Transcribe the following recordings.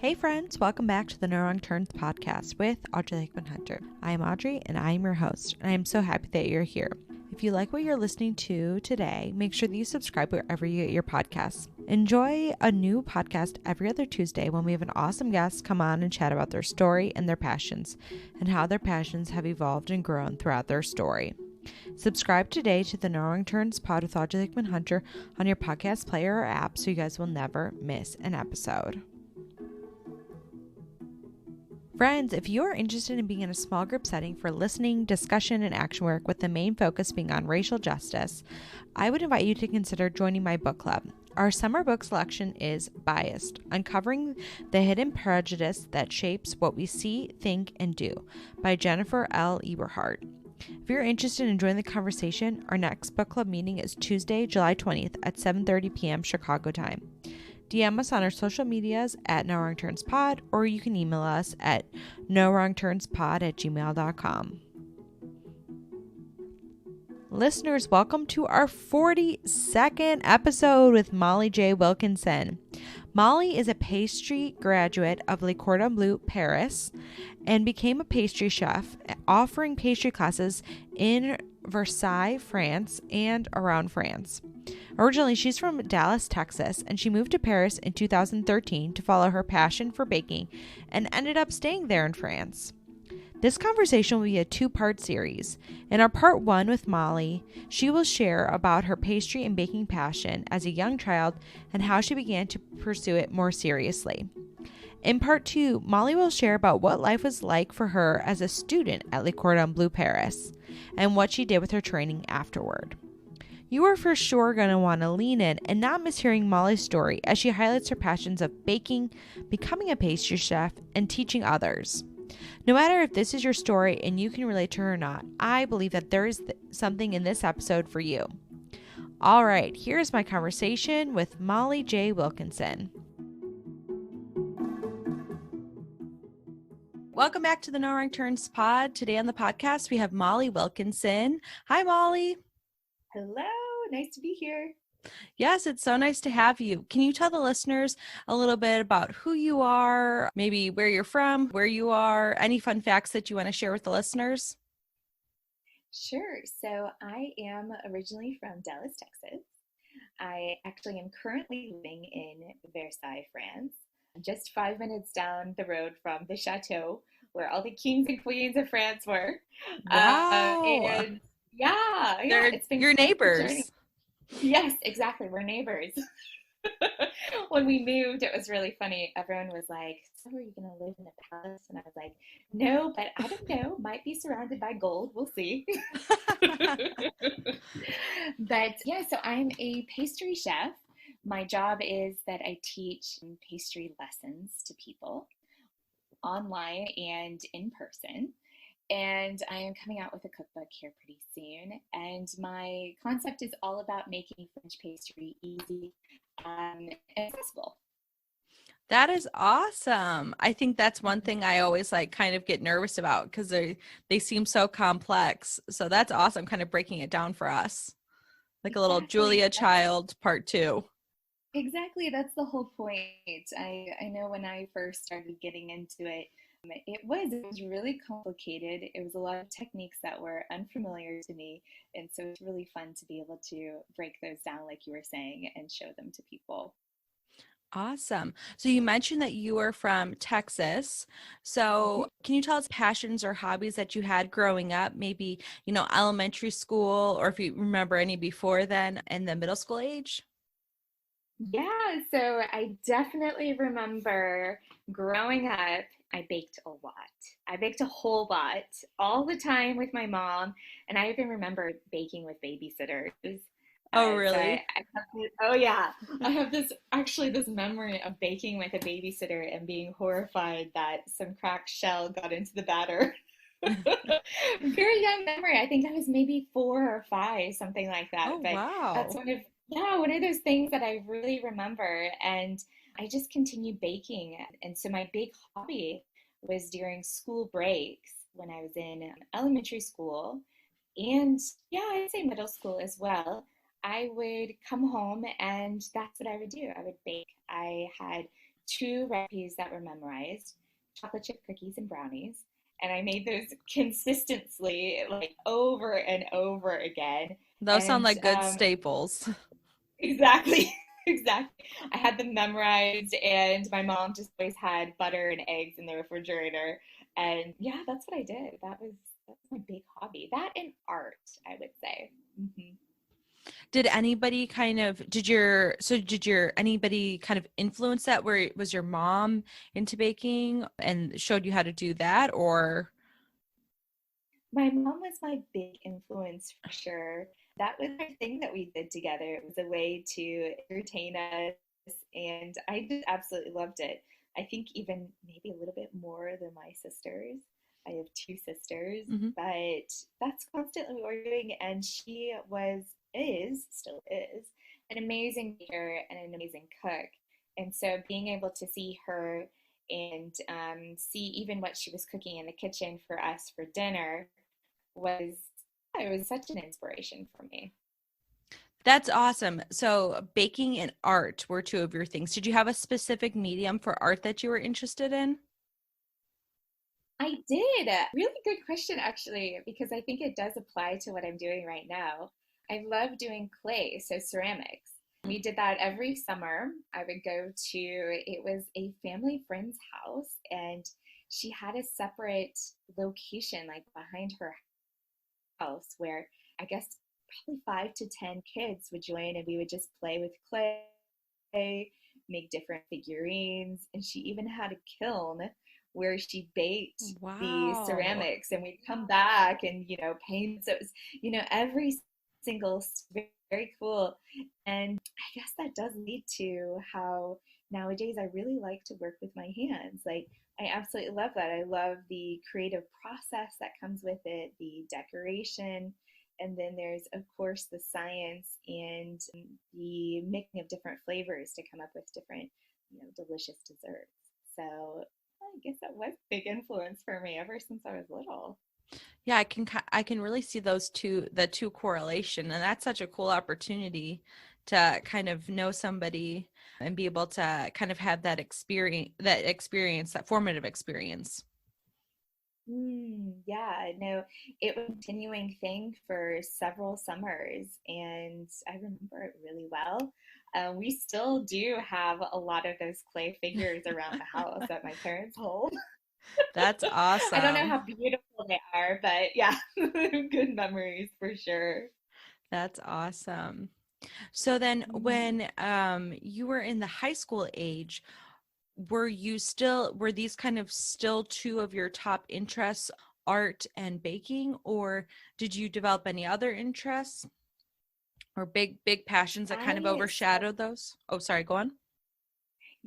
Hey friends, welcome back to the No Wrong Turns podcast with Audrey Lakeman Hunter. I am Audrey and I am your host, and I am so happy that you're here. If you like what you're listening to today, make sure that you subscribe wherever you get your podcasts. Enjoy a new podcast every other Tuesday when we have an awesome guest come on and chat about their story and their passions, and how their passions have evolved and grown throughout their story. Subscribe today to the No Wrong Turns pod with Audrey Lakeman Hunter on your podcast player or app so you guys will never miss an episode. Friends, if you are interested in being in a small group setting for listening, discussion, and action work with the main focus being on racial justice, I would invite you to consider joining my book club. Our summer book selection is Biased, Uncovering the Hidden Prejudice That Shapes What We See, Think, and Do by Jennifer L. Eberhardt. If you're interested in joining the conversation, our next book club meeting is Tuesday, July 20th at 7:30 p.m. Chicago time. DM us on our social medias at No Wrong Turns Pod, or you can email us at nowrongturnspod@gmail.com. Listeners, welcome to our 42nd episode with Molly J Wilkinson. Molly is a pastry graduate of Le Cordon Bleu Paris and became a pastry chef, offering pastry classes in Versailles, France, and around France. Originally, she's from Dallas, Texas, and she moved to Paris in 2013 to follow her passion for baking and ended up staying there in France. This conversation will be a two-part series. In our part one with Molly, she will share about her pastry and baking passion as a young child and how she began to pursue it more seriously. In part two, Molly will share about what life was like for her as a student at Le Cordon Bleu Paris and what she did with her training afterward. You are for sure going to want to lean in and not miss hearing Molly's story as she highlights her passions of baking, becoming a pastry chef, and teaching others. No matter if this is your story and you can relate to her or not, I believe that there is something in this episode for you. All right, here's my conversation with Molly J Wilkinson. Welcome back to the No Wrong Turns pod. Today on the podcast, we have Molly Wilkinson. Hi, Molly. Hello, nice to be here. Yes, it's so nice to have you. Can you tell the listeners a little bit about who you are, maybe where you're from, where you are, any fun facts that you want to share with the listeners? Sure. So I am originally from Dallas, Texas. I actually am currently living in Versailles, France, just 5 minutes down the road from the chateau where all the kings and queens of France were. Wow. And yeah, it's been your quite the neighbors. journey. Yes, exactly. We're neighbors. When we moved, it was really funny. Everyone was like, so are you going to live in a palace? And I was like, no, but I don't know. Might be surrounded by gold. We'll see. But yeah, so I'm a pastry chef. My job is that I teach pastry lessons to people online and in person. And I am coming out with a cookbook here pretty soon. And my concept is all about making French pastry easy and accessible. That is awesome. I think that's one thing I always kind of get nervous about because they seem so complex. So that's awesome, kind of breaking it down for us. Like a little Julia Child part 2. Exactly. That's the whole point. I know when I first started getting into it, it was really complicated. It was a lot of techniques that were unfamiliar to me. And so it's really fun to be able to break those down, like you were saying, and show them to people. Awesome. So you mentioned that you were from Texas. So can you tell us passions or hobbies that you had growing up, maybe, elementary school, or if you remember any before then and the middle school age? Yeah, so I definitely remember growing up, I baked a lot. I baked a whole lot all the time with my mom, and I even remember baking with babysitters. Oh, really? I have this memory of baking with a babysitter and being horrified that some cracked shell got into the batter. Very young memory. I think I was maybe 4 or 5, something like that. Oh, But that's wow. one of those things that I really remember. And I just continued baking. And so my big hobby was during school breaks when I was in elementary school and yeah, I'd say middle school as well. I would come home and that's what I would do. I would bake. I had two recipes that were memorized, chocolate chip cookies and brownies. And I made those consistently, like over and over again. Those sound And like good staples. exactly, exactly. I had them memorized, and my mom just always had butter and eggs in the refrigerator. And yeah, that's what I did. That's my big hobby. That and art, I would say. Hmm. Did anybody kind of anybody kind of influence that? Where was your mom into baking and showed you how to do that, or? My mom was my big influence for sure. That was our thing that we did together. It was a way to entertain us, and I just absolutely loved it. I think even maybe a little bit more than my sisters. I have two sisters, Mhm. but that's constantly what we're doing. And she still is, an amazing baker and an amazing cook. And so being able to see her and see even what she was cooking in the kitchen for us for dinner was it was such an inspiration for me. That's awesome. So baking and art were two of your things. Did you have a specific medium for art that you were interested in? I did. Really good question, actually, because I think it does apply to what I'm doing right now. I love doing clay, so ceramics. We did that every summer. I would go to, it was a family friend's house, and she had a separate location, like behind her house, where I guess probably 5 to 10 kids would join, and we would just play with clay, make different figurines. And she even had a kiln where she baked the Wow. ceramics, and we'd come back and, paint. So it was, every single, very cool. And I guess that does lead to how nowadays I really like to work with my hands. Like, I absolutely love that. I love the creative process that comes with it, the decoration, and then there's, of course, the science and the mixing of different flavors to come up with different, delicious desserts. So I guess that was a big influence for me ever since I was little. Yeah, I can really see the two correlation, and that's such a cool opportunity to kind of know somebody and be able to kind of have that formative experience. Yeah, no, it was a continuing thing for several summers, and I remember it really well. We still do have a lot of those clay figures around the house at my parents' home. That's I don't know awesome. how beautiful they are, but yeah, good memories for sure. That's awesome. So then Mhm. when you were in the high school age, were these kind of still two of your top interests, art and baking, or did you develop any other interests or big passions that kind of I so overshadowed those? Oh, sorry, go on.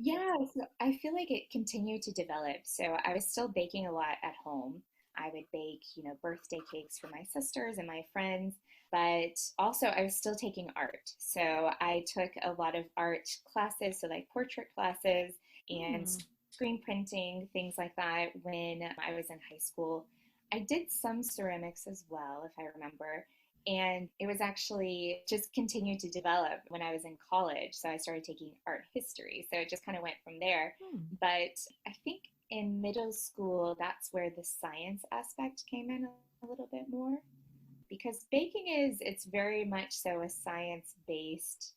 Yeah, so I feel like it continued to develop. So I was still baking a lot at home. I would bake, birthday cakes for my sisters and my friends, but also I was still taking art. So I took a lot of art classes, so like portrait classes and Hmm. screen printing, things like that when I was in high school. I did some ceramics as well, if I remember, and it was actually just continued to develop when I was in college. So I started taking art history. So it just kind of went from there. Hmm. But I think in middle school, that's where the science aspect came in a little bit more, because baking it's very much so a science based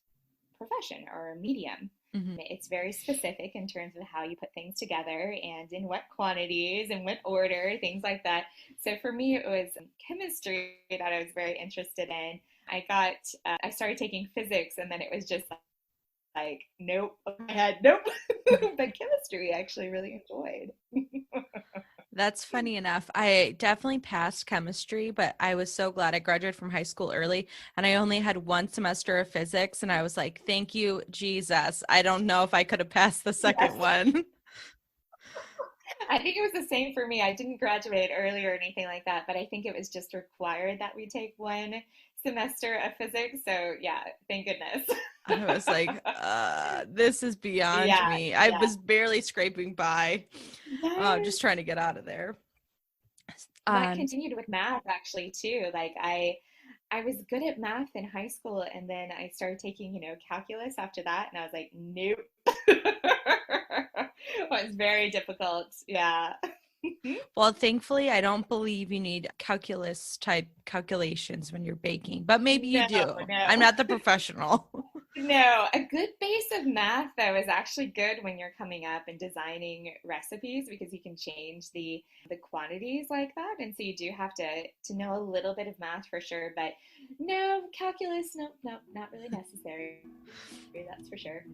profession or a medium. Hmm. It's very specific in terms of how you put things together and in what quantities and what order, things like that. So for me, it was chemistry that I was very interested in. I started taking physics, and then it was just like, nope, I had nope. But chemistry I actually really enjoyed. That's funny enough. I definitely passed chemistry, but I was so glad I graduated from high school early and I only had one semester of physics. And I was like, thank you, Jesus. I don't know if I could have passed the Yes, second one. I think it was the same for me. I didn't graduate early or anything like that, but I think it was just required that we take one semester of physics. So yeah, thank goodness. I was like, this is beyond Yeah, me. I yeah. was barely scraping by, Yes. just trying to get out of there. That And continued with math actually too. Like I was good at math in high school, and then I started taking, calculus after that, and I was like, nope. Was very difficult. Yeah. Well, thankfully, I don't believe you need calculus type calculations when you're baking, but maybe you No, do. I'm no. not the professional. No, a good base of math though is actually good when you're coming up and designing recipes because you can change the quantities like that. And so you do have to know a little bit of math for sure, but no calculus, no, no, not really necessary. That's for sure.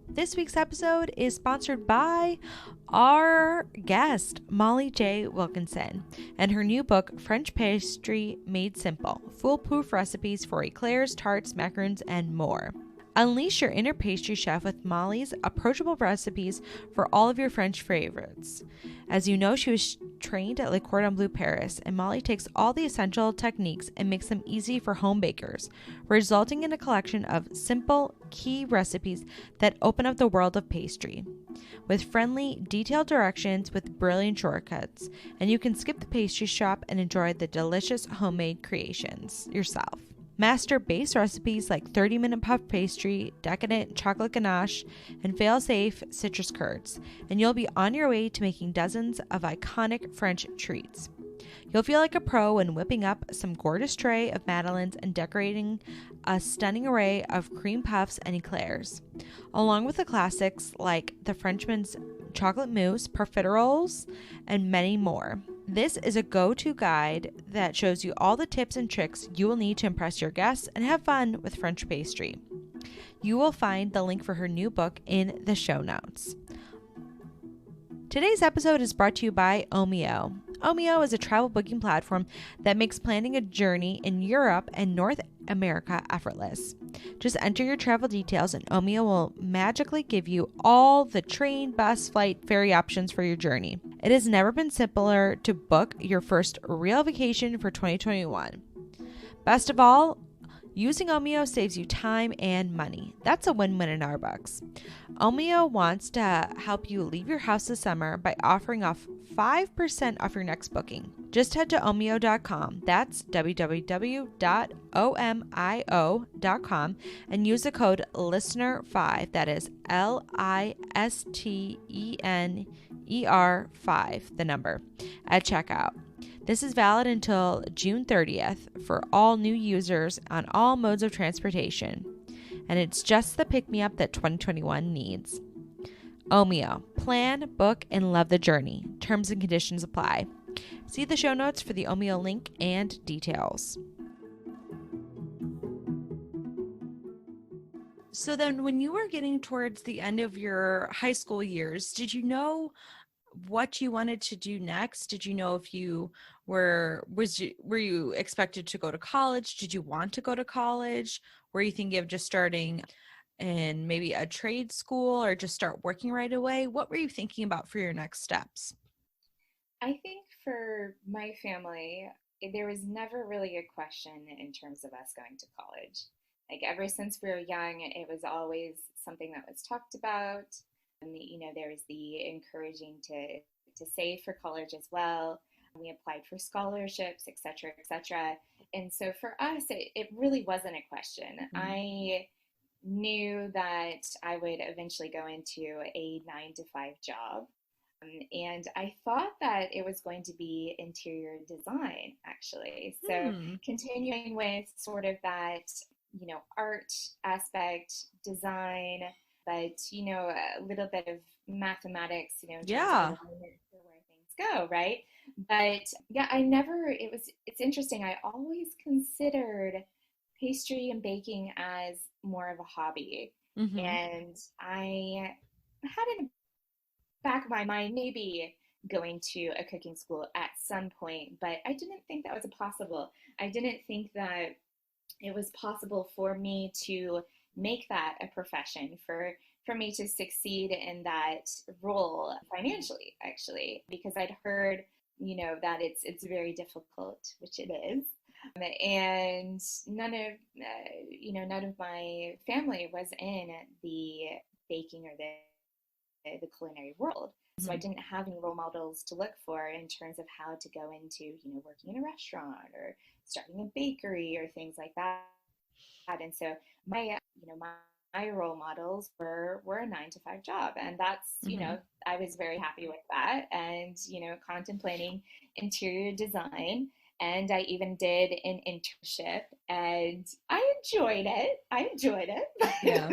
This week's episode is sponsored by our guest, Molly J Wilkinson, and her new book, French Pastry Made Simple: Foolproof Recipes for Eclairs, Tarts, Macaroons, and more. Unleash your inner pastry chef with Molly's approachable recipes for all of your French favorites. As you know, she was trained at Le Cordon Bleu Paris, and Molly takes all the essential techniques and makes them easy for home bakers, resulting in a collection of simple, key recipes that open up the world of pastry. With friendly, detailed directions with brilliant shortcuts, and you can skip the pastry shop and enjoy the delicious homemade creations yourself. Master base recipes like 30-minute puff pastry, decadent chocolate ganache, and fail-safe citrus curds, and you'll be on your way to making dozens of iconic French treats. You'll feel like a pro when whipping up some gorgeous tray of madeleines and decorating a stunning array of cream puffs and eclairs, along with the classics like the Frenchman's chocolate mousse, profiteroles, and many more. This is a go-to guide that shows you all the tips and tricks you will need to impress your guests and have fun with French pastry. You will find the link for her new book in the show notes. Today's episode is brought to you by Omio. Omio is a travel booking platform that makes planning a journey in Europe and North America effortless. Just enter your travel details and Omio will magically give you all the train, bus, flight, ferry options for your journey. It has never been simpler to book your first real vacation for 2021. Best of all, using Omio saves you time and money. That's a win-win in our books. Omio wants to help you leave your house this summer by offering off 5% off your next booking. Just head to omio.com, that's www.omio.com, and use the code LISTENER5, that is LISTENER5, the number, at checkout. This is valid until June 30th for all new users on all modes of transportation. And it's just the pick-me-up that 2021 needs. Omio. Plan, book, and love the journey. Terms and conditions apply. See the show notes for the Omio link and details. So then when you were getting towards the end of your high school years, did you know what you wanted to do next? Did you know if you were you expected to go to college? Did you want to go to college? Were you thinking of just starting in maybe a trade school or just start working right away? What were you thinking about for your next steps? I think for my family, there was never really a question in terms of us going to college. Like ever since we were young, it was always something that was talked about. And there was the encouraging to save for college as well. We applied for scholarships, et cetera, et cetera. And so for us, it really wasn't a question. Mm-hmm. I knew that I would eventually go into a 9-to-5 job. And I thought that it was going to be interior design, actually. So continuing with sort of that, art aspect, design, but, a little bit of mathematics, in terms of where things go, right? But yeah, it's interesting. I always considered pastry and baking as more of a hobby. Mm-hmm. And I had in the back of my mind maybe going to a cooking school at some point, but I didn't think that was possible. I didn't think that it was possible for me to make that a profession, for me to succeed in that role financially, actually, because I'd heard, that it's very difficult, which it is. And none of my family was in the baking or the culinary world. So I didn't have any role models to look for in terms of how to go into, working in a restaurant or starting a bakery or things like that. that. And so my role models were a 9 to 5 job. And that's, I was very happy with that, and, contemplating interior design. And I even did an internship, and I enjoyed it. Yeah.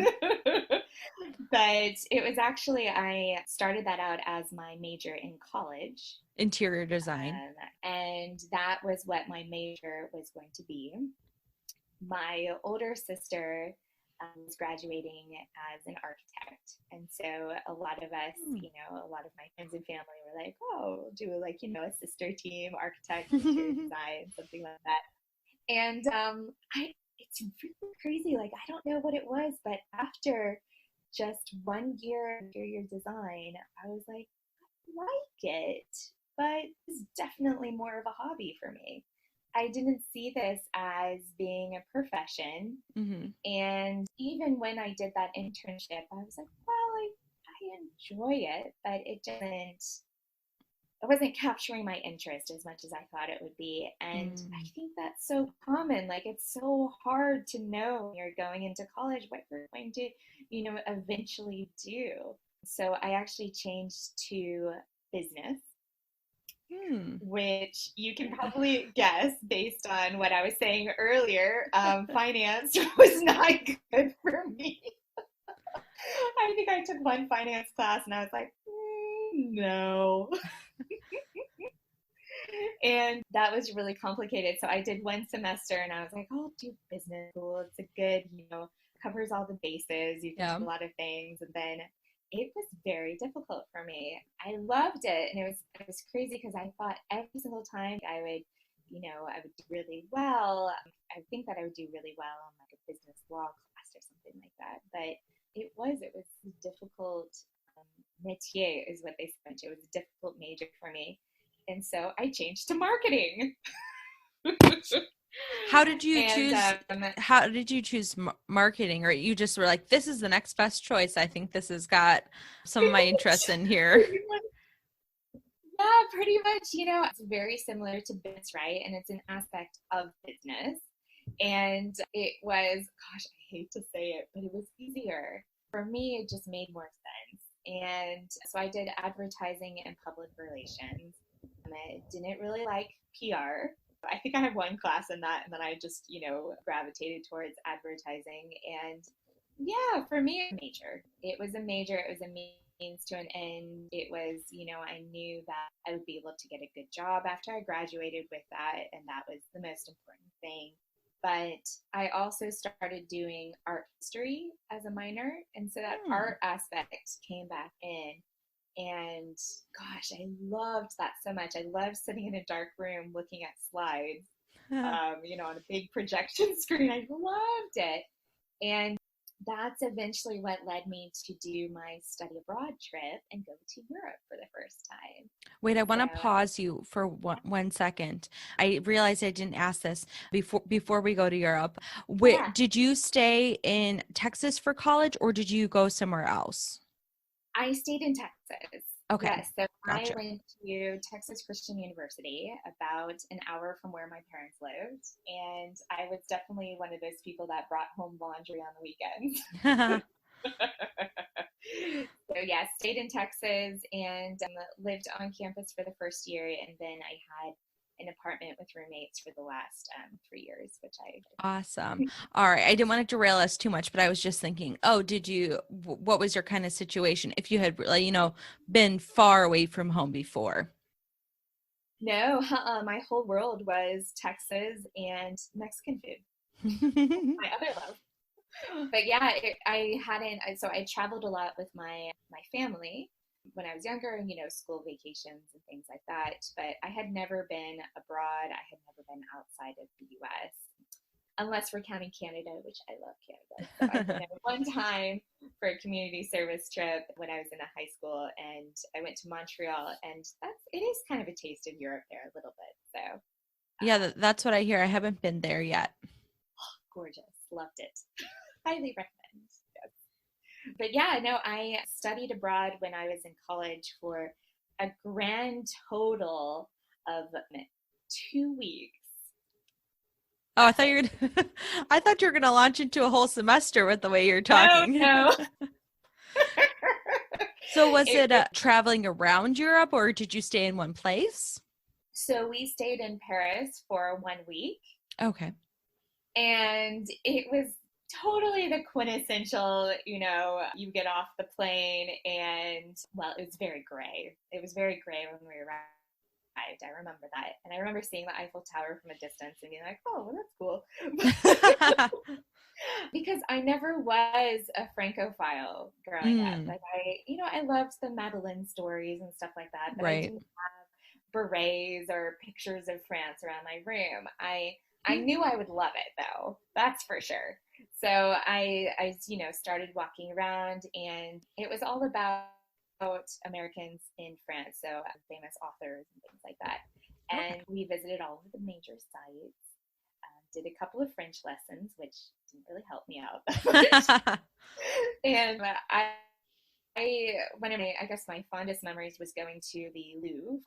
But it was actually, I started that out as my major in college. Interior design. And that was what my major was going to be. My older sister was graduating as an architect. And so a lot of us, a lot of my friends and family were like, oh, do a sister team, architect, interior design, something like that. And it's really crazy. Like, I don't know what it was, but after just 1 year of interior design, I was like, I like it, but it's definitely more of a hobby for me. I didn't see this as being a profession. Mm-hmm. And even when I did that internship, I was like, well, I enjoy it, but it wasn't capturing my interest as much as I thought it would be. And I think that's so common. Like, it's so hard to know when you're going into college what you're going to, eventually do. So I actually changed to business, which you can probably guess based on what I was saying earlier. Finance was not good for me. I think I took one finance class and I was like, no. And that was really complicated. So I did one semester and I was like, oh, I'll do business school. It's a good, covers all the bases. You can do a lot of things. And then it was very difficult for me. I loved it. And it was crazy because I thought every single time I would do really well. I think that I would do really well on like a business law class or something like that. But it was difficult métier is what they said. It was a difficult major for me. And so I changed to marketing. How did you choose marketing? Or you just were like, this is the next best choice. I think this has got some of my interests in here. Yeah, pretty much. It's very similar to business, right? And it's an aspect of business. And it was, gosh, I hate to say it, but it was easier. For me, it just made more sense. And so I did advertising and public relations. I didn't really like PR. I think I had one class in that, and then I just, gravitated towards advertising. And yeah, for me, it was a major. It was a means to an end. It was, I knew that I would be able to get a good job after I graduated with that, and that was the most important thing. But I also started doing art history as a minor, and so that art aspect came back in. And gosh, I loved that so much. I loved sitting in a dark room looking at slides, on a big projection screen. I loved it. And that's eventually what led me to do my study abroad trip and go to Europe for the first time. Wait, I want to pause you for 1 second. I realized I didn't ask this before we go to Europe. Did you stay in Texas for college, or did you go somewhere else? I stayed in Texas. Okay. Yes, so gotcha. I went to Texas Christian University, about an hour from where my parents lived. And I was definitely one of those people that brought home laundry on the weekends. So yeah, stayed in Texas and lived on campus for the first year. And then I had an apartment with roommates for the last 3 years, which Awesome. All right. I didn't want to derail us too much, but I was just thinking, what was your kind of situation if you had, been far away from home before? No, my whole world was Texas and Mexican food. My other love. But yeah, so I traveled a lot with my family when I was younger, school vacations and things like that. But I had never been abroad. I had never been outside of the US, unless we're counting Canada, which I love Canada. So I went one time for a community service trip when I was in high school, and I went to Montreal, and it is kind of a taste of Europe there a little bit. So yeah, that's what I hear. I haven't been there yet. Gorgeous. Loved it. Highly recommend. Yes. But yeah, no, I studied abroad when I was in college for a grand total of 2 weeks. Oh, I That's thought it. you were I thought you were gonna launch into a whole semester with the way you're No, talking. no. So was It it traveling around Europe or did you stay in one place? So we stayed in Paris for 1 week, Okay. and it was totally the quintessential, you get off the plane and, well, it was very gray. It was very gray when we arrived. I remember that. And I remember seeing the Eiffel Tower from a distance and being like, oh, well, that's cool. Because I never was a Francophile growing up. Mm, Like I loved the Madeleine stories and stuff like that, but I right. didn't berets or pictures of France around my room. I knew I would love it though. That's for sure. So I started walking around, and it was all about Americans in France, so famous authors and things like that. Okay. And we visited all of the major sites. Did a couple of French lessons, which didn't really help me out that much. And one of I guess my fondest memories was going to the Louvre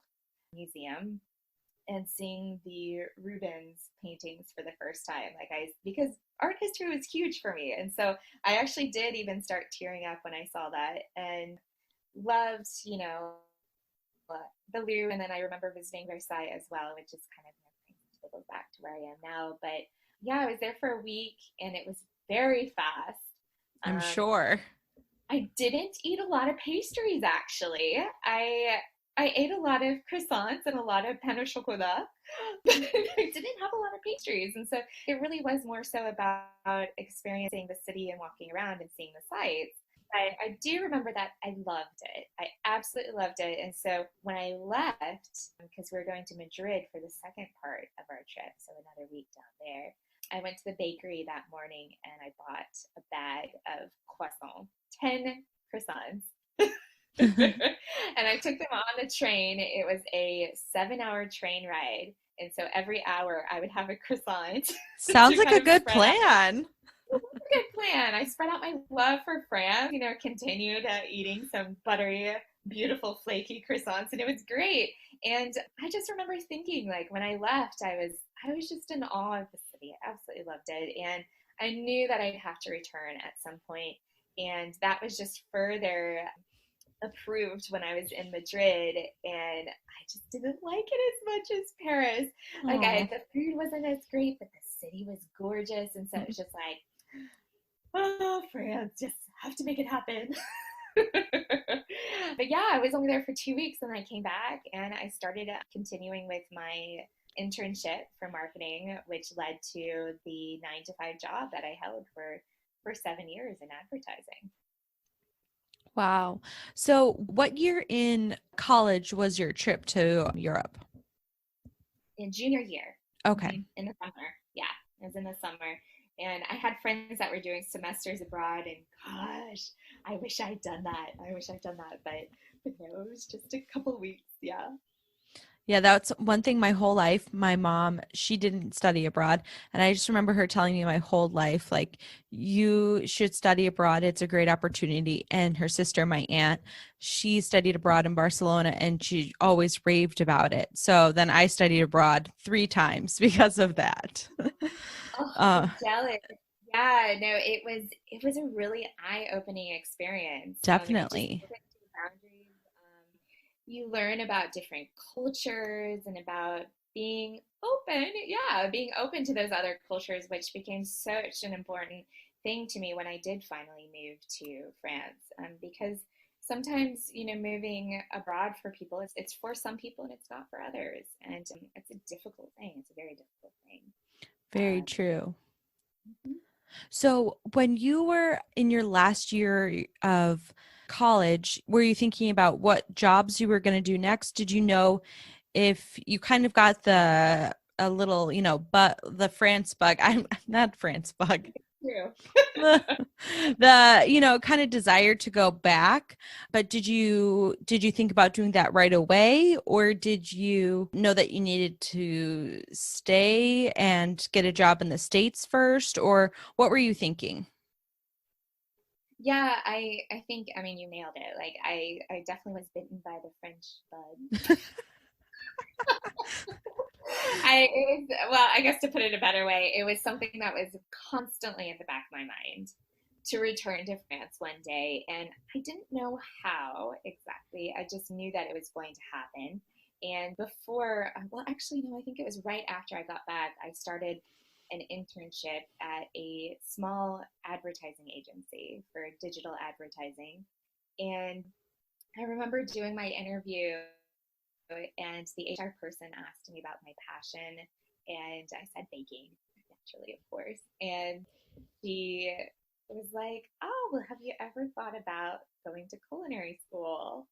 Museum and seeing the Rubens paintings for the first time. Because art history was huge for me. And so I actually did even start tearing up when I saw that, and loved, the Louvre. And then I remember visiting Versailles as well, which is kind of to go back to where I am now. But yeah, I was there for a week, and it was very fast. I'm Um, sure. I didn't eat a lot of pastries actually. I ate a lot of croissants and a lot of pain au chocolat, but I didn't have a lot of pastries. And so it really was more so about experiencing the city and walking around and seeing the sights. I do remember that I loved it. I absolutely loved it. And so when I left, because we were going to Madrid for the second part of our trip, so another week down there, I went to the bakery that morning and I bought a bag of croissants, 10 croissants. And I took them on the train. It was a 7-hour train ride. And so every hour I would have a croissant Sounds to like kind a of good spread out. plan. Good plan. I spread out my love for France, continued eating some buttery, beautiful, flaky croissants, and it was great. And I just remember thinking, like, when I left, I was just in awe of the city. I absolutely loved it. And I knew that I'd have to return at some point. And that was just further approved when I was in Madrid, and I just didn't like it as much as Paris. Oh. The food wasn't as great, but the city was gorgeous, and so it was just like, oh, France, just have to make it happen. But yeah, I was only there for 2 weeks, and I came back and I started continuing with my internship for marketing, which led to the 9 to 5 job that I held for 7 years in advertising. Wow. So what year in college was your trip to Europe? In junior year. Okay. In the summer. Yeah, it was in the summer. And I had friends that were doing semesters abroad, and gosh, I wish I'd done that. I wish I'd done that, but no, it was just a couple weeks. Yeah. Yeah, that's one thing my whole life. My mom, she didn't study abroad. And I just remember her telling me my whole life, like, you should study abroad. It's a great opportunity. And her sister, my aunt, she studied abroad in Barcelona and she always raved about it. So then I studied abroad 3 times because of that. Oh, uh, I'm jealous. Yeah, no, it was a really eye-opening experience. It just definitely. opens the boundaries. You learn about different cultures and about being open. Yeah, being open to those other cultures, which became such an important thing to me when I did finally move to France. Because sometimes, moving abroad for people, it's for some people and it's not for others, and it's a difficult thing. It's a very difficult thing. Very true. Mhm. So, when you were in your last year of college, were you thinking about what jobs you were going to do next? Did you know if you kind of got the a little, but the France bug? I'm not France bug. True. The kind of desire to go back, but did you think about doing that right away, or did you know that you needed to stay and get a job in the States first, or what were you thinking? Yeah, I think, I mean, you nailed it. Like I definitely was bitten by the French bug. I guess to put it a better way, it was something that was constantly at the back of my mind to return to France one day. And I didn't know how exactly. I just knew that it was going to happen. And before, well, actually, no, I think it was right after I got back, I started an internship at a small advertising agency for digital advertising. And I remember doing my interview, and the HR person asked me about my passion, and I said baking, naturally, of course. And she was like, "Oh, well, have you ever thought about going to culinary school?"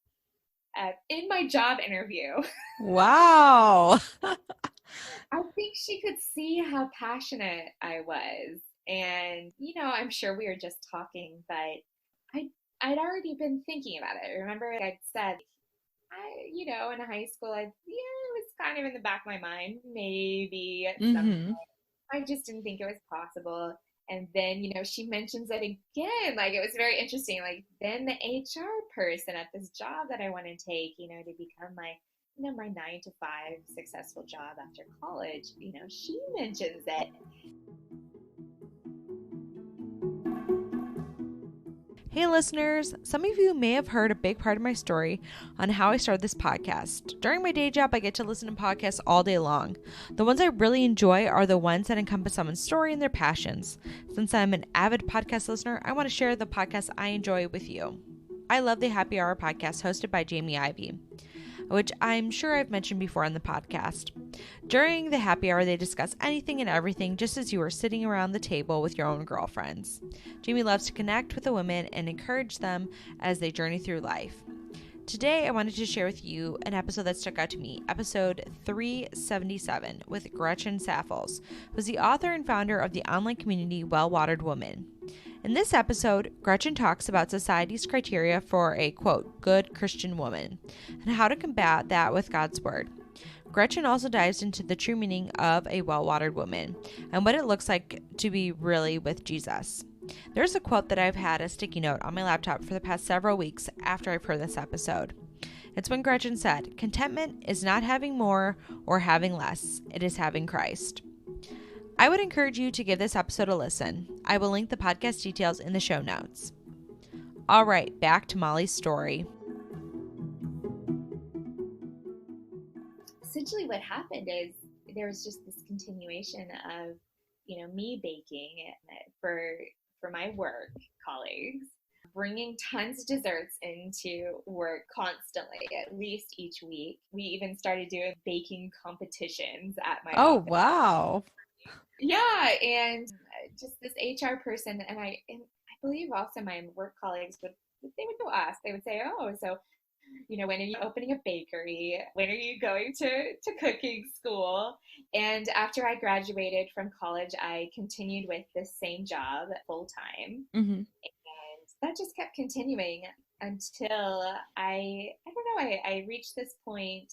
In my job interview. Wow. I think she could see how passionate I was. And, I'm sure we were just talking, but I, I'd already been thinking about it. Remember, I'd said, in high school, it was kind of in the back of my mind, maybe at some Mm-hmm. point. I just didn't think it was possible. And then, she mentions it again. Like, it was very interesting. Like, then the HR person at this job that I want to take, to become my 9 to 5 successful job after college, she mentions it. Hey, listeners, some of you may have heard a big part of my story on how I started this podcast. During my day job, I get to listen to podcasts all day long. The ones I really enjoy are the ones that encompass someone's story and their passions. Since I'm an avid podcast listener, I want to share the podcasts I enjoy with you. I love the Happy Hour podcast hosted by Jamie Ivey, which I'm sure I've mentioned before on the podcast. During the happy hour, they discuss anything and everything just as you are sitting around the table with your own girlfriends. Jamie loves to connect with the women and encourage them as they journey through life. Today, I wanted to share with you an episode that stuck out to me, episode 377, with Gretchen Saffels, who's the author and founder of the online community Well Watered Woman. In this episode, Gretchen talks about society's criteria for a, quote, good Christian woman, and how to combat that with God's word. Gretchen also dives into the true meaning of a well-watered woman and what it looks like to be really with Jesus. There's a quote that I've had a sticky note on my laptop for the past several weeks after I've heard this episode. It's when Gretchen said, "Contentment is not having more or having less, it is having Christ." I would encourage you to give this episode a listen. I will link the podcast details in the show notes. All right, back to Molly's story. Essentially, what happened is there was just this continuation of, me baking for my work colleagues, bringing tons of desserts into work constantly, at least each week. We even started doing baking competitions at my Oh, office. wow. Yeah, and just this HR person, and I believe also my work colleagues they would go ask, they would say, "Oh, so when are you opening a bakery? When are you going to cooking school?" And after I graduated from college, I continued with the same job full time, Mm-hmm. and that just kept continuing until I don't know, I reached this point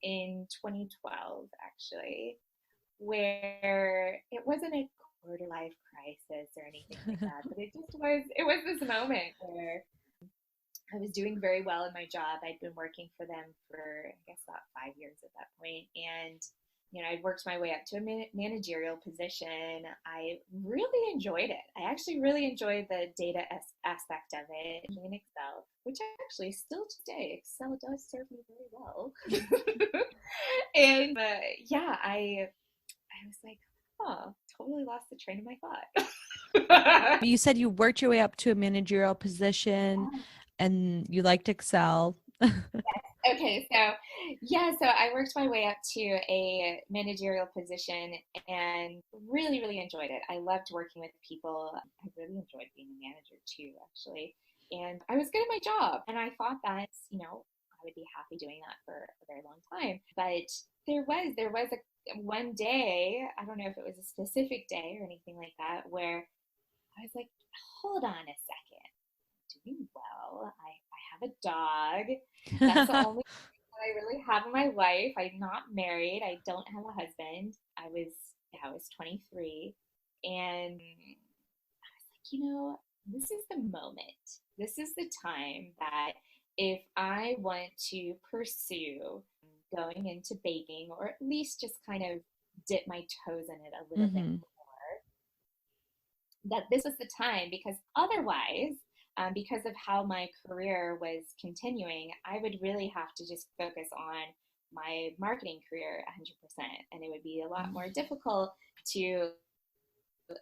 in 2012 actually, where it wasn't a quarter life crisis or anything like that, but it was this moment where I was doing very well in my job. I'd been working for them for, I guess, about 5 years at that point. And, I'd worked my way up to a managerial position. I really enjoyed it. I actually really enjoyed the data aspect of it in Excel, which actually still today, Excel does serve me very well. And yeah, I was like, oh, totally lost the train of my thought. You said you worked your way up to a managerial position and you liked Excel. Okay, so yeah, so I worked my way up to a managerial position and really, really enjoyed it. I loved working with people. I really enjoyed being a manager too, actually. And I was good at my job. And I thought that, I would be happy doing that for a very long time. But there was one day, I don't know if it was a specific day or anything like that, where I was like, hold on a second, doing well. I have a dog. That's the only thing that I really have in my life. I'm not married. I don't have a husband. I was 23, and I was like, this is the moment. This is the time that if I want to pursue going into baking, or at least just kind of dip my toes in it a little bit Mm-hmm. more, that this was the time, because otherwise, because of how my career was continuing, I would really have to just focus on my marketing career 100%. And it would be a lot more difficult to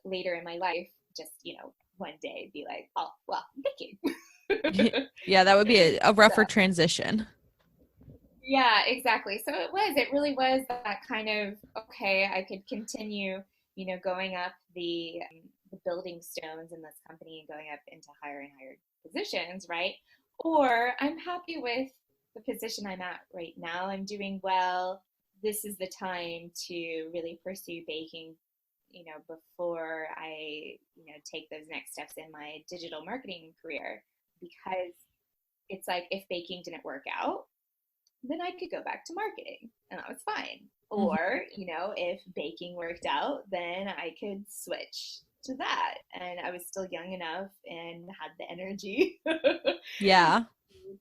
later in my life just, one day be like, oh, well, I'm baking. Yeah, that would be a So, rougher transition. yeah, exactly. So it really was that kind of, okay, I could continue, going up the building stones in this company and going up into higher and higher positions, right? Or I'm happy with the position I'm at right now. I'm doing well. This is the time to really pursue baking, before I, take those next steps in my digital marketing career, because it's like if baking didn't work out, then I could go back to marketing and that was fine. Mhm. Or, if baking worked out, then I could switch to that. And I was still young enough and had the energy Yeah.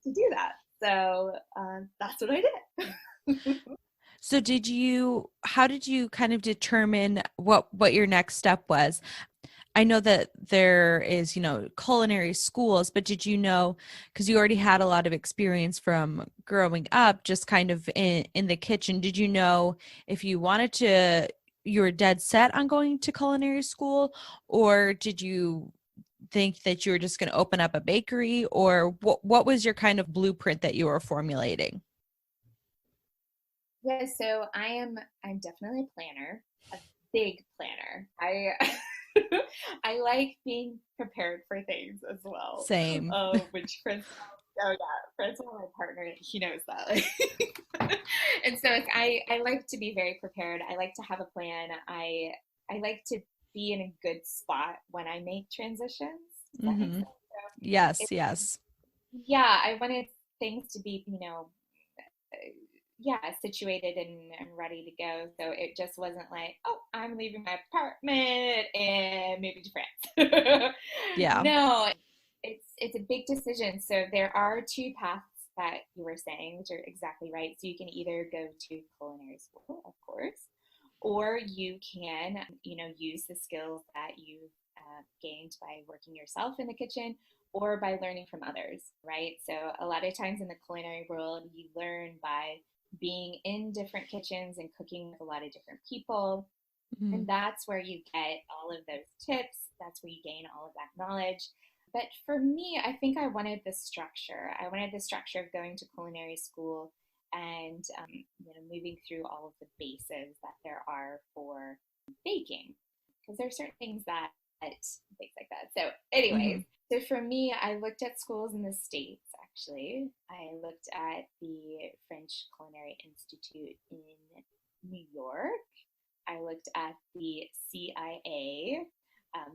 to do that. So that's what I did. So how did you kind of determine what your next step was? I know that there is, culinary schools, but did you know, because you already had a lot of experience from growing up, just kind of in the kitchen, did you know if you were dead set on going to culinary school, or did you think that you were just going to open up a bakery, or what was your kind of blueprint that you were formulating? Yeah, so I'm definitely a planner, a big planner. I like being prepared for things as well. Same. Which Francois, oh yeah, Francois, my partner, he knows that. And so I like to be very prepared. I like to have a plan. I like to be in a good spot when I make transitions. Does that make Mm-hmm. sense? So Yes, it, yes. yeah, I wanted things to be, yeah, situated and ready to go. So it just wasn't like, oh, I'm leaving my apartment and moving to France. Yeah. No, it's a big decision. So there are two paths that you were saying, which are exactly right. So you can either go to culinary school, of course, or you can, use the skills that you've gained by working yourself in the kitchen or by learning from others, right? So a lot of times in the culinary world, you learn by being in different kitchens and cooking with a lot of different people. Mhm. And that's where you get all of those tips. That's where you gain all of that knowledge. But for me, I think I wanted the structure. I wanted the structure of going to culinary school and moving through all of the bases that there are for baking, because there are certain things things like that. So, anyways, Mhm. so for me, I looked at schools in the States, actually. I looked at the French Culinary Institute in New York. I looked at the CIA,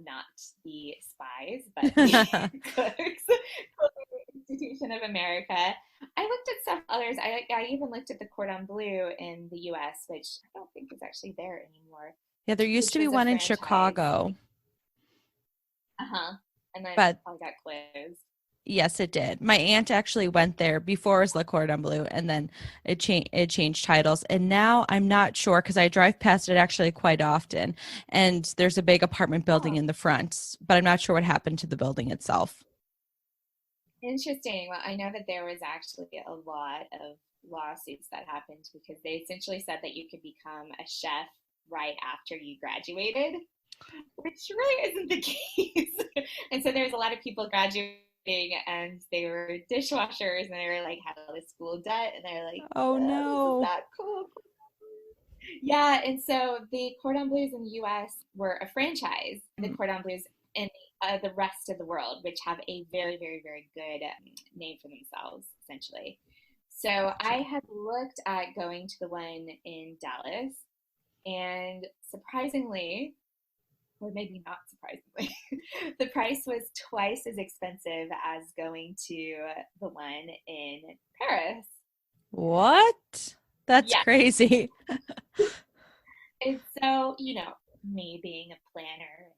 not the spies, but the Cooks Culinary Institution of America. I looked at some others. I even looked at the Cordon Bleu in the US, which I don't think is actually there anymore, Yeah, there used which to be was a one in franchise. Chicago, Uh-huh. And then but probably got closed. yes, it did. My aunt actually went there before it was Le Cordon Bleu, and then it changed titles. And now I'm not sure because I drive past it actually quite often, and there's a big apartment building Oh, in the front, but I'm not sure what happened to the building itself. interesting. Well, I know that there was actually a lot of lawsuits that happened because they essentially said that you could become a chef right after you graduated, which really isn't the case. And so there's a lot of people graduating and they were dishwashers and they were like had all this school debt and they're like, Oh no, this is no. not cool. Yeah, and so the Cordon Bleus in the U.S. were a franchise. The Mm. Cordon Bleus in the rest of the world, which have a very, very, very good name for themselves, essentially. So I Gotcha. had looked at going to the one in Dallas, and surprisingly, or maybe not surprisingly, the price was twice as expensive as going to the one in Paris. What? That's Yeah. crazy. And so, me being a planner and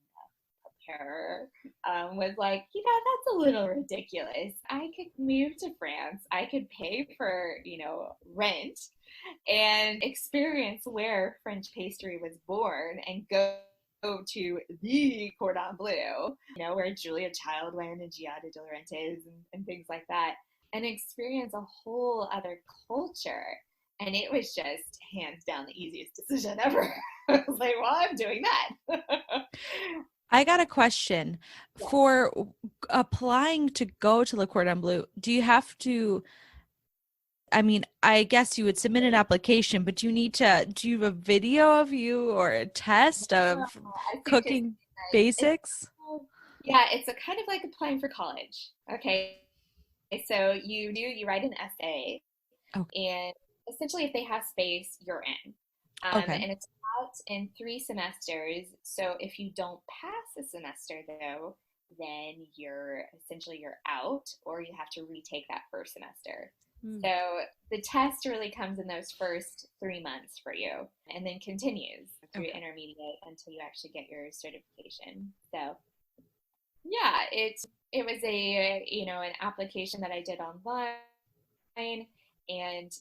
a her was like, that's a little ridiculous. I could move to France. I could pay for, rent and experience where French pastry was born and go to the Cordon Bleu, where Julia Child went and Giada de Laurentiis and things like that, and experience a whole other culture. And it was just hands down the easiest decision ever. I was like, well, I'm doing that. I got a question. Yeah. For applying to go to Le Cordon Bleu, do you have to, I mean, I guess you would submit an application, but do you have a video of you or a test of cooking basics? It's a kind of like applying for college. Okay. So you write an essay, Okay. and essentially if they have space, you're in. Okay. And it's taught in 3 semesters. So if you don't pass a semester though, then you're out, or you have to retake that first semester. So the test really comes in those first 3 months for you, and then continues through intermediate until you actually get your certification. So yeah, it was an application that I did online, and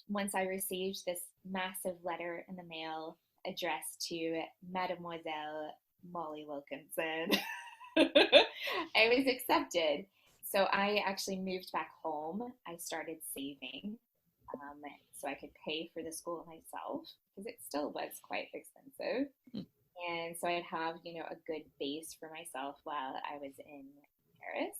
once I received this massive letter in the mail addressed to Mademoiselle Molly Wilkinson, I was accepted. So I actually moved back home. I started saving so I could pay for the school myself, because it still was quite expensive. And so I'd have, a good base for myself while I was in Paris.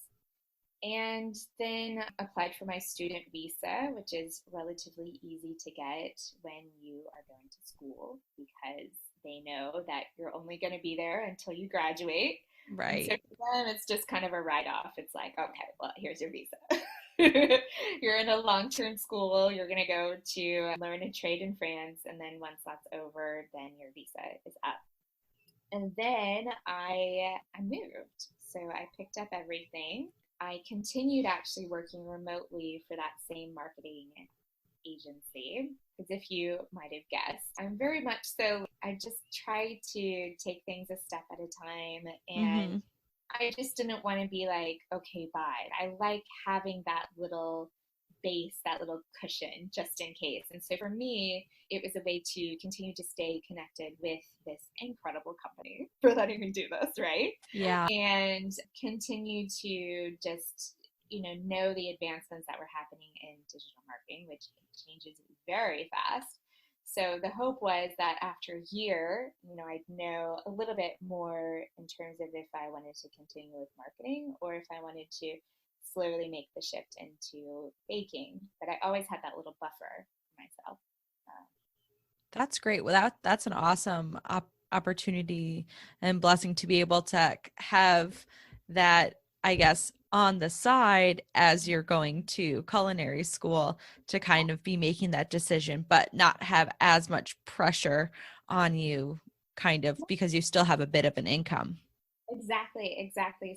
And then applied for my student visa, which is relatively easy to get when you are going to school, because they know that you're only going to be there until you graduate. Right. And so for them, it's just kind of a write-off. It's like, okay, well, here's your visa. You're in a long-term school. You're going to go to learn a trade in France. And then once that's over, then your visa is up. And then I moved. So I picked up everything. I continued actually working remotely for that same marketing agency, because if you might have guessed, I'm very much so, I just try to take things a step at a time, and I just didn't want to be like, okay, bye. I like having that little base, that little cushion, just in case. And so for me, it was a way to continue to stay connected with this incredible company for letting me do this, right? Yeah. And continue to just, know the advancements that were happening in digital marketing, which changes very fast. So the hope was that after a year, I'd know a little bit more in terms of if I wanted to continue with marketing or if I wanted to slowly make the shift into baking. But I always had that little buffer for myself. That's great. Well, that's an awesome opportunity and blessing to be able to have that, I guess, on the side as you're going to culinary school, to kind of be making that decision, but not have as much pressure on you, kind of, because you still have a bit of an income. Exactly.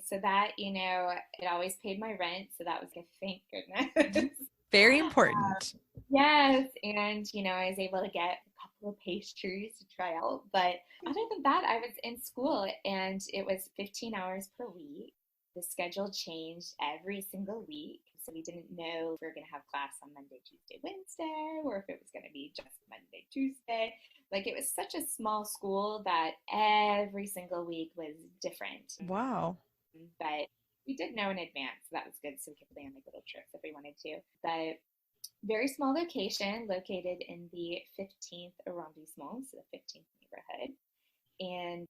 So that, it always paid my rent. So that was good. Thank goodness. Very important. Yes. And, I was able to get a couple of pastries to try out. But other than that, I was in school, and it was 15 hours per week. The schedule changed every single week. So we didn't know if we were going to have class on Monday, Tuesday, Wednesday, or if it was going to be just Monday, Tuesday. Like, it was such a small school that every single week was different. Wow. But we did know in advance, so that was good. So we could plan like little trips if we wanted to. But very small location, located in the 15th arrondissement, so the 15th neighborhood. And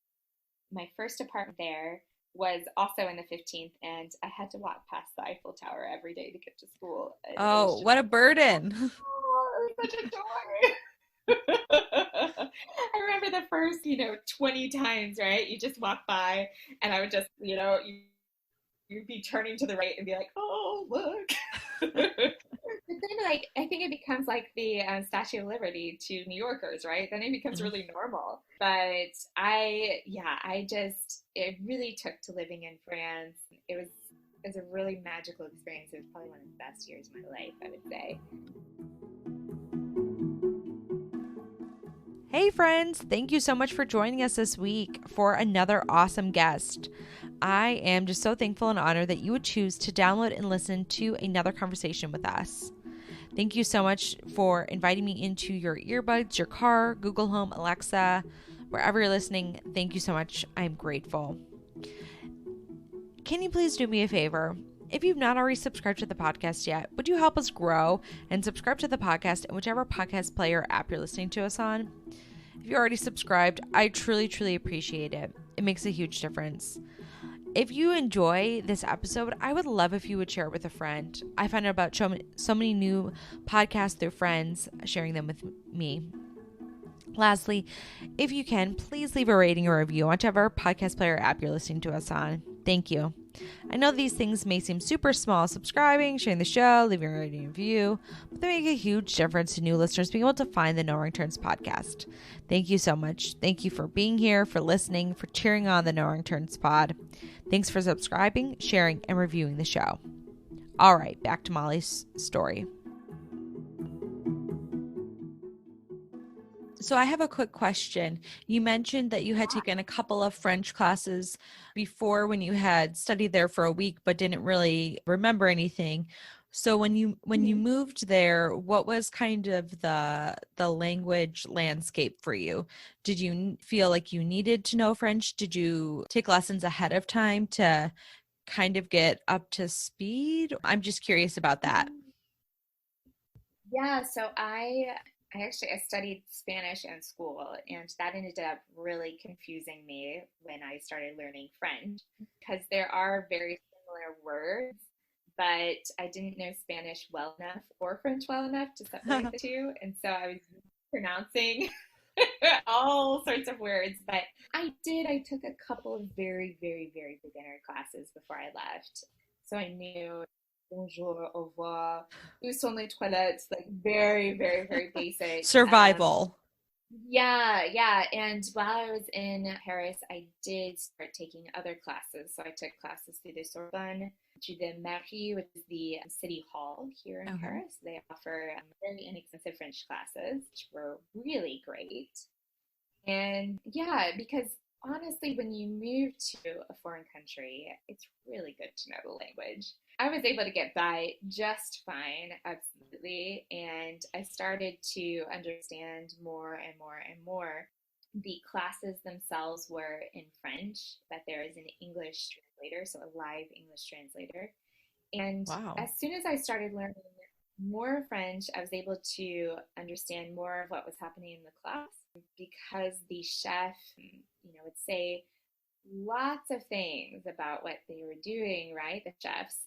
my first apartment there was also in the 15th, and I had to walk past the Eiffel Tower every day to get to school. Oh, what a burden. Oh, it was such a joy. I remember the first, 20 times, right? You just walk by, and I would just, you'd be turning to the right and be like, oh, look. But then, I think it becomes like the Statue of Liberty to New Yorkers, right? Then it becomes really normal. But it really took to living in France. It was a really magical experience. It was probably one of the best years of my life, I would say. Hey friends, thank you so much for joining us this week for another awesome guest. I am just so thankful and honored that you would choose to download and listen to another conversation with us. Thank you so much for inviting me into your earbuds, your car, Google Home, Alexa, wherever you're listening. Thank you so much. I'm grateful. Can you please do me a favor? If you've not already subscribed to the podcast yet, would you help us grow and subscribe to the podcast in whichever podcast player or app you're listening to us on? If you're already subscribed, I truly, truly appreciate it. It makes a huge difference. If you enjoy this episode, I would love if you would share it with a friend. I find out about so many new podcasts through friends, sharing them with me. Lastly, if you can, please leave a rating or review on whichever podcast player app you're listening to us on. Thank you. I know these things may seem super small, subscribing, sharing the show, leaving a rating and review, but they make a huge difference to new listeners being able to find the No Wrong Turns podcast. Thank you so much. Thank you for being here, for listening, for cheering on the No Wrong Turns pod. Thanks for subscribing, sharing, and reviewing the show. All right, back to Molly's story. So I have a quick question. You mentioned that you had taken a couple of French classes before when you had studied there for a week but didn't really remember anything. So when you moved there, what was kind of the language landscape for you? Did you feel like you needed to know French? Did you take lessons ahead of time to kind of get up to speed? I'm just curious about that. Yeah, so I studied Spanish in school, and that ended up really confusing me when I started learning French because there are very similar words, but I didn't know Spanish well enough or French well enough to separate the two, and so I was pronouncing all sorts of words. But I took a couple of very, very, very beginner classes before I left, so I knew bonjour, au revoir, où sont les toilettes, like very, very, very basic. Survival. Yeah, yeah. And while I was in Paris, I did start taking other classes. So I took classes through the Sorbonne, to the Mairie, which is the city hall here in Okay. Paris. They offer very inexpensive French classes, which were really great. And yeah, because honestly, when you move to a foreign country, it's really good to know the language. I was able to get by just fine, absolutely. And I started to understand more and more and more. The classes themselves were in French, but there is an English translator, so a live English translator. And Wow. as soon as I started learning more French, I was able to understand more of what was happening in the class because the chef, would say lots of things about what they were doing, right? The chefs.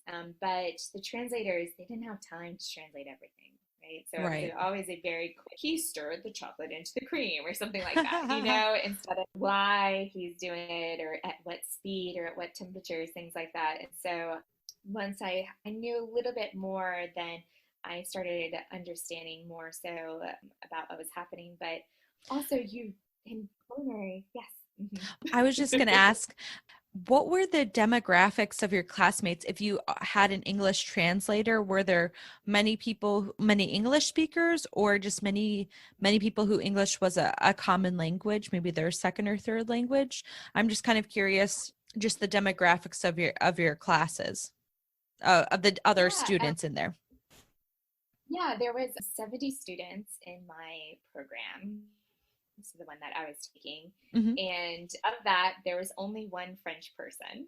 But the translators, they didn't have time to translate everything, right? So it was Right. always a very quick, he stirred the chocolate into the cream or something like that, instead of why he's doing it or at what speed or at what temperatures, things like that. And so once I knew a little bit more, then I started understanding more so about what was happening. But also, you in culinary, yes. I was just going to ask, what were the demographics of your classmates? If you had an English translator, were there many English speakers, or just many people who English was a common language, maybe their second or third language? I'm just kind of curious, just the demographics of your classes, of the other Yeah, students in there. yeah, there was 70 students in my program, so the one that I was taking, Hmm. and of that, there was only one French person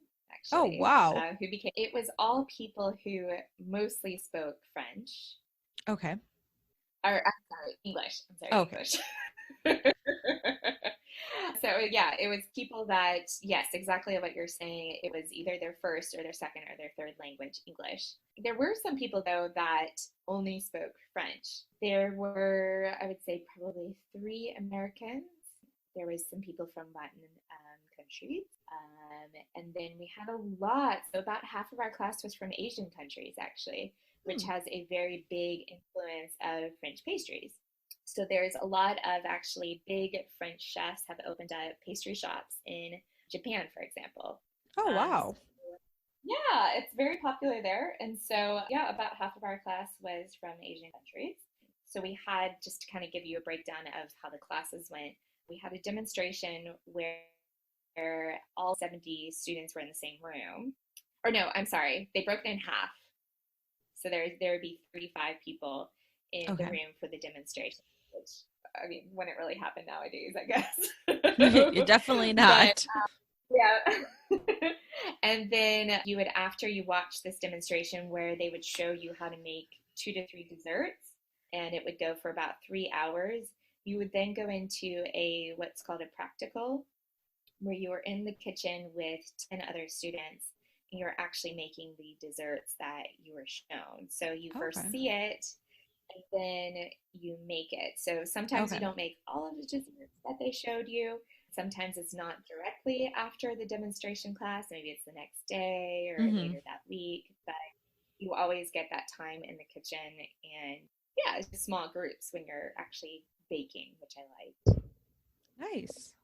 Oh, actually wow. who became. It was all people who mostly spoke French, Okay. or I'm sorry, English. I'm sorry, Okay. English. So yeah, it was people that, yes, exactly what you're saying. It was either their first or their second or their third language, English. There were some people though that only spoke French. There were, I would say, probably three Americans. There was some people from Latin countries, and then we had a lot. So about half of our class was from Asian countries, actually, which Hmm. has a very big influence of French pastries. So there's a lot of actually big French chefs have opened up pastry shops in Japan, for example. Oh, So wow. yeah, it's very popular there. And so yeah, about half of our class was from Asian countries. So we had, just to kind of give you a breakdown of how the classes went, we had a demonstration where all 70 students were in the same room. Or no, I'm sorry, they broke it in half. So there would be 35 people in the room for the demonstration, which, I mean, wouldn't really happen nowadays, I guess. Definitely But not. yeah. And then you would, after you watch this demonstration where they would show you how to make 2 to 3 desserts, and it would go for about 3 hours, you would then go into what's called a practical, where you were in the kitchen with 10 other students, and you're actually making the desserts that you were shown. So you first see it, and then you make it. So sometimes you don't make all of the desserts that they showed you. Sometimes it's not directly after the demonstration class. Maybe it's the next day or later that week. But you always get that time in the kitchen. And yeah, it's small groups when you're actually baking, which I like. Nice.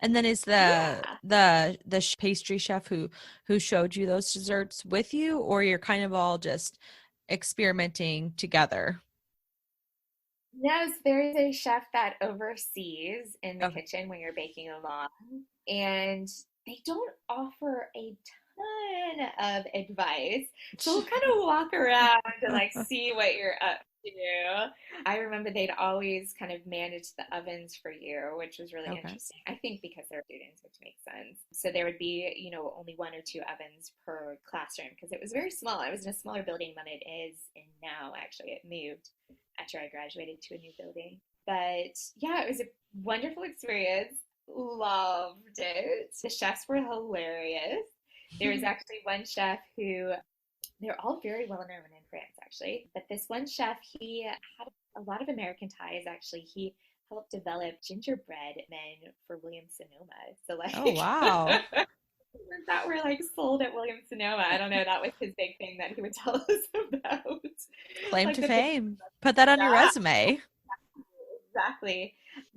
And then is the pastry chef who showed you those desserts with you, or you're kind of all just experimenting together? No, there is a chef that oversees in the kitchen when you're baking along, and they don't offer a ton of advice. So we'll kind of walk around and like see what you're up to. I remember they'd always kind of manage the ovens for you, which was really interesting. I think because they're students, which makes sense. So there would be, you know, only 1 or 2 ovens per classroom because it was very small. I was in a smaller building than it is in now. Actually, it moved after I graduated to a new building. But yeah, it was a wonderful experience. Loved it. The chefs were hilarious. There was actually one chef who, they're all very well known in France, actually. But this one chef, he had a lot of American ties, actually. He helped develop gingerbread men for Williams Sonoma. So, like, oh, wow. that were like sold at Williams Sonoma. I don't know. That was his big thing that he would tell us about. Claim like to fame. Put that on your resume. Exactly.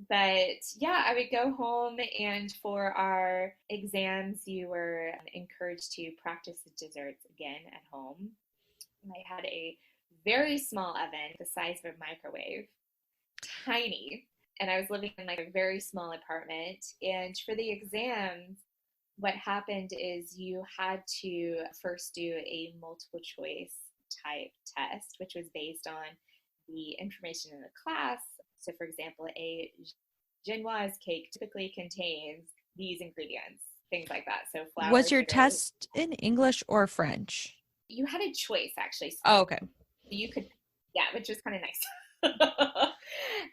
But yeah, I would go home, and for our exams, you were encouraged to practice the desserts again at home. And I had a very small oven, the size of a microwave, tiny. And I was living in like a very small apartment. And for the exams, what happened is you had to first do a multiple choice type test, which was based on the information in the class. So, for example, a genoise cake typically contains these ingredients, things like that. So, flour. Was your test in English or French? You had a choice, actually. Oh, okay. You could, yeah, which was kind of nice.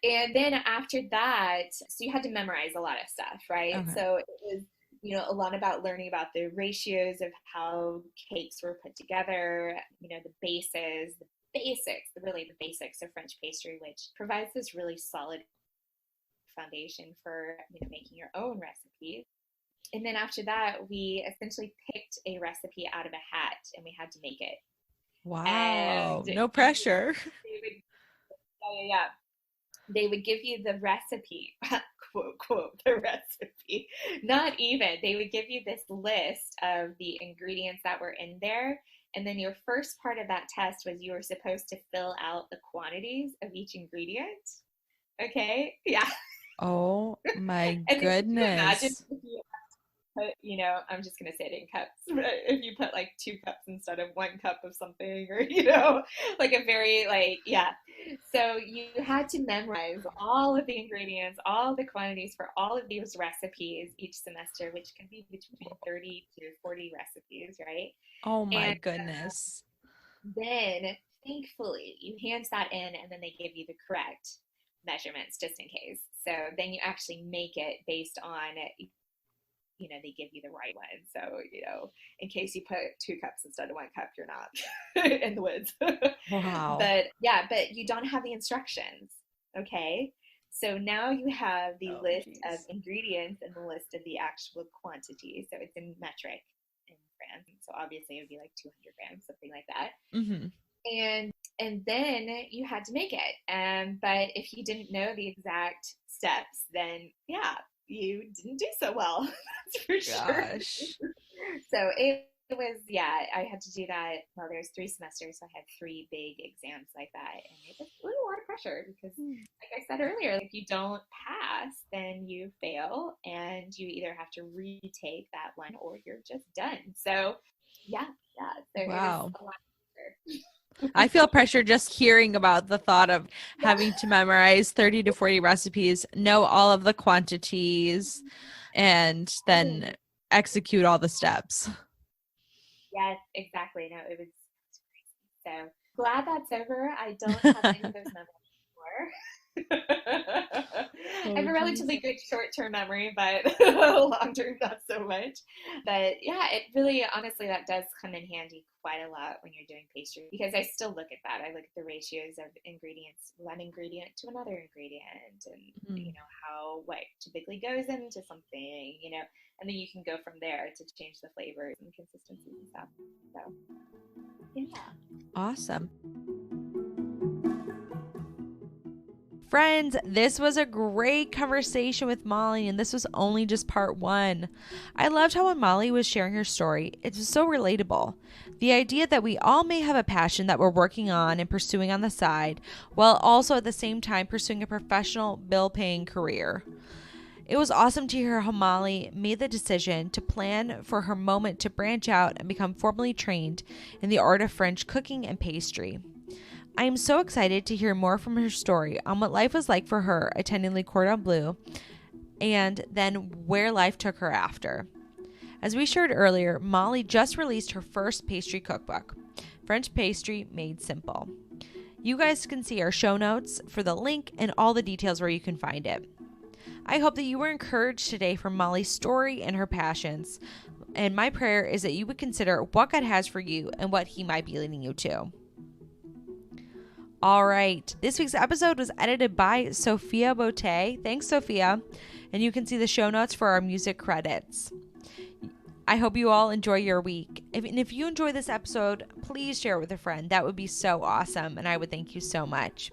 And then after that, so you had to memorize a lot of stuff, right? So it was, you know, a lot about learning about the ratios of how cakes were put together, you know, the basics of French pastry, which provides this really solid foundation for, you know, making your own recipes. And then after that, we essentially picked a recipe out of a hat and we had to make it. Wow. No pressure. They would give you the recipe, quote, quote, the recipe. Not even. They would give you this list of the ingredients that were in there. And then your first part of that test was you were supposed to fill out the quantities of each ingredient. Okay? Yeah. Oh my goodness. Put, you know, I'm just going to say it in cups. If you put like 2 cups instead of 1 cup of something, or, you know, like a very like, yeah. So you had to memorize all of the ingredients, all the quantities for all of these recipes each semester, which can be between 30 to 40 recipes, right? Oh my goodness. Then thankfully you hand that in and then they give you the correct measurements just in case. So then you actually make it based on, you know, they give you the right one. So, you know, in case you put 2 cups instead of 1 cup, you're not in the woods. Wow. But yeah, but you don't have the instructions. Okay. So now you have the list of ingredients and the list of the actual quantity. So it's in metric in France. So obviously it would be like 200 grams, something like that. And then you had to make it. But if you didn't know the exact steps, then yeah, you didn't do so well. That's for sure. So it It was, yeah, I had to do that. Well, there's 3 semesters, so I had 3 big exams like that. And it was a lot of pressure because, like I said earlier, if you don't pass, then you fail and you either have to retake that one or you're just done. So, yeah, so it was Wow. a lot I of feel pressure. pressure just hearing about the thought of having to memorize 30 to 40 recipes, know all of the quantities, and then execute all the steps. Yes, exactly. No, it was crazy. So glad that's over. I don't have any of those memories anymore. I have Oh, a geez. relatively good short-term memory, but long-term not so much. But yeah, it really, honestly, that does come in handy quite a lot when you're doing pastry because I still look at that. I look at the ratios of ingredients, one ingredient to another ingredient, and Mm. how what typically goes into something, and then you can go from there to change the flavors and consistencies and stuff. So yeah. Awesome. Friends, this was a great conversation with Molly, and this was only just part 1. I loved how when Molly was sharing her story, it was so relatable. The idea that we all may have a passion that we're working on and pursuing on the side, while also at the same time pursuing a professional, bill-paying career. It was awesome to hear how Molly made the decision to plan for her moment to branch out and become formally trained in the art of French cooking and pastry. I am so excited to hear more from her story on what life was like for her attending Le Cordon Bleu and then where life took her after. As we shared earlier, Molly just released her first pastry cookbook, French Pastry Made Simple. You guys can see our show notes for the link and all the details where you can find it. I hope that you were encouraged today from Molly's story and her passions, and my prayer is that you would consider what God has for you and what He might be leading you to. All right. This week's episode was edited by Sophia Bote. Thanks, Sophia. And you can see the show notes for our music credits. I hope you all enjoy your week. If you enjoy this episode, please share it with a friend. That would be so awesome. And I would thank you so much.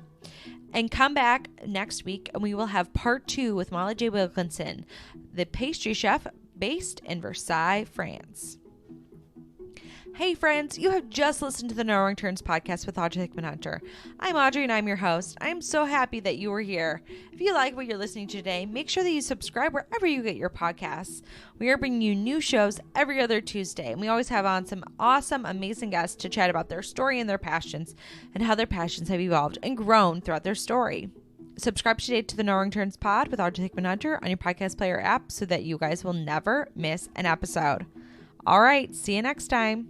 And come back next week and we will have part 2 with Molly J Wilkinson, the pastry chef based in Versailles, France. Hey friends, you have just listened to the No Wrong Turns podcast with Audrey Hickman Hunter. I'm Audrey and I'm your host. I'm so happy that you are here. If you like what you're listening to today, make sure that you subscribe wherever you get your podcasts. We are bringing you new shows every other Tuesday, and we always have on some awesome, amazing guests to chat about their story and their passions, and how their passions have evolved and grown throughout their story. Subscribe today to the No Wrong Turns pod with Audrey Hickman Hunter on your podcast player app so that you guys will never miss an episode. All right, see you next time.